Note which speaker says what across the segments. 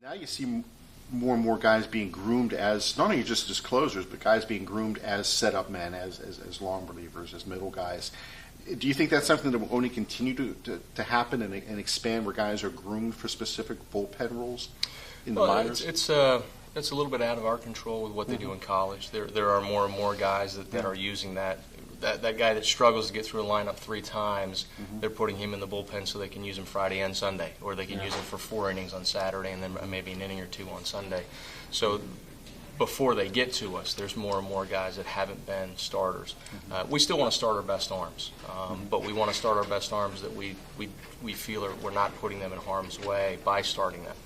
Speaker 1: Now you see more and more guys being groomed as not only just as closers, but guys being groomed as setup men, as long relievers, as middle guys. Do you think that's something that will only continue to happen and expand, where guys are groomed for specific bullpen roles in the minors?
Speaker 2: It's a little bit out of our control with what they do in college. There are more and more guys that are using that guy that struggles to get through a lineup 3 times. They're putting him in the bullpen so they can use him Friday and Sunday, or they can use him for 4 innings on Saturday and then maybe an inning or 2 on Sunday. So before they get to us, there's more and more guys that haven't been starters. We still want to start our best arms, but we want to start our best arms that we feel we're not putting them in harm's way by starting them.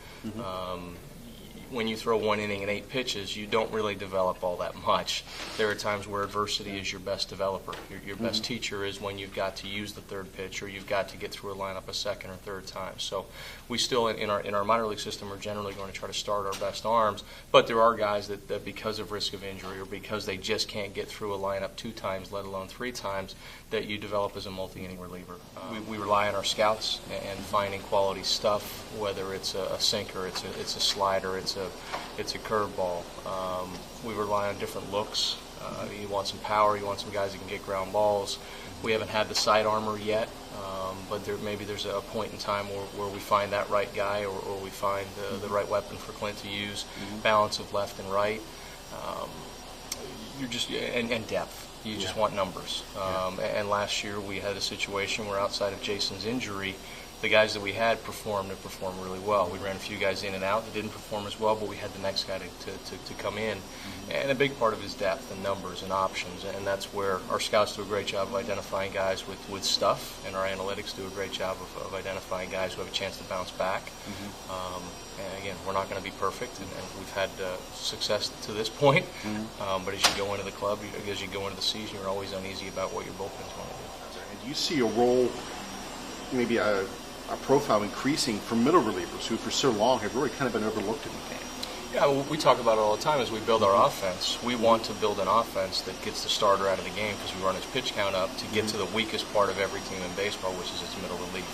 Speaker 2: When you throw 1 inning and 8 pitches, you don't really develop all that much. There are times where adversity is your best developer. Your best teacher is when you've got to use the 3rd pitch, or you've got to get through a lineup a 2nd or 3rd time. So we still, in our minor league system, are generally going to try to start our best arms, but there are guys that because of risk of injury, or because they just can't get through a lineup 2 times, let alone 3 times, that you develop as a multi-inning reliever. We rely on our scouts and finding quality stuff, whether it's a sinker, it's a slider, it's a curveball. We rely on different looks. You want some power, you want some guys that can get ground balls. We haven't had the side armor yet, but maybe there's a point in time where we find that right guy, or we find the right weapon for Clint to use. Balance of left and right. And depth. You just want numbers. And last year we had a situation where, outside of Jason's injury, the guys that we had performed really well. We ran a few guys in and out that didn't perform as well, but we had the next guy to come in. And a big part of his depth and numbers and options, and that's where our scouts do a great job of identifying guys with stuff, and our analytics do a great job of identifying guys who have a chance to bounce back. And again, we're not going to be perfect, and we've had success to this point, but as you go into the club, as you go into the season, you're always uneasy about what your bullpen's going to do.
Speaker 1: And do you see a role, maybe a profile increasing for middle relievers who for so long have really kind of been overlooked in the game?
Speaker 2: Yeah, well, we talk about it all the time as we build our offense. We want to build an offense that gets the starter out of the game, because we run his pitch count up to get to the weakest part of every team in baseball, which is its middle relief.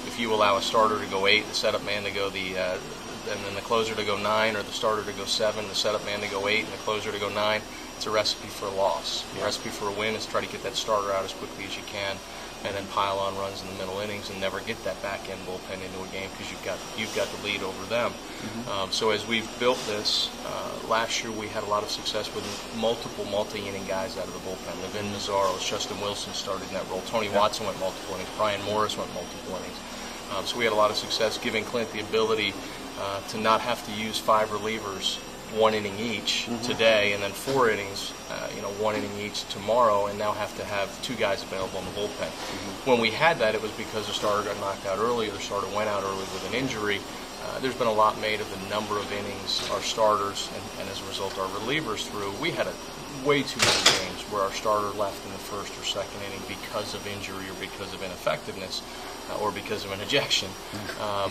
Speaker 2: If you allow a starter to go 8, the setup man to go and then the closer to go 9, or the starter to go 7, the setup man to go 8, and the closer to go 9, it's a recipe for a loss. The recipe for a win is try to get that starter out as quickly as you can, and then pile on runs in the middle innings and never get that back end bullpen into a game, because you've got the lead over them. So as we've built this, last year we had a lot of success with multiple multi-inning guys out of the bullpen. Levin Mazzaros, Justin Wilson started in that role. Tony Watson went multiple innings. Brian Morris went multiple innings. So we had a lot of success giving Clint the ability to not have to use 5 relievers 1 inning each today, and then 4 innings, 1 inning each tomorrow, and now have to have 2 guys available in the bullpen. When we had that, it was because the starter got knocked out early, or the starter went out early with an injury. There's been a lot made of the number of innings our starters, and as a result our relievers threw. We had way too many games where our starter left in the 1st or 2nd inning because of injury, or because of ineffectiveness, or because of an ejection.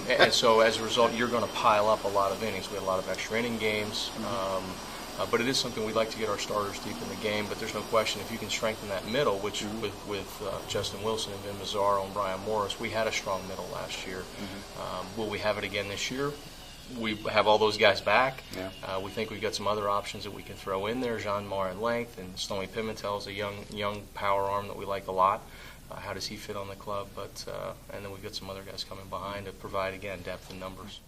Speaker 2: And so as a result, you're going to pile up a lot of innings. We had a lot of extra inning games. But it is something we'd like to get our starters deep in the game. But there's no question, if you can strengthen that middle, which with Justin Wilson and Vin Mazzaro and Brian Morris, we had a strong middle last year. Will we have it again this year? We have all those guys back. We think we've got some other options that we can throw in there. Jean Mar in length, and Snowy Pimentel is a young power arm that we like a lot. How does he fit on the club? And then we've got some other guys coming behind to provide, again, depth and numbers.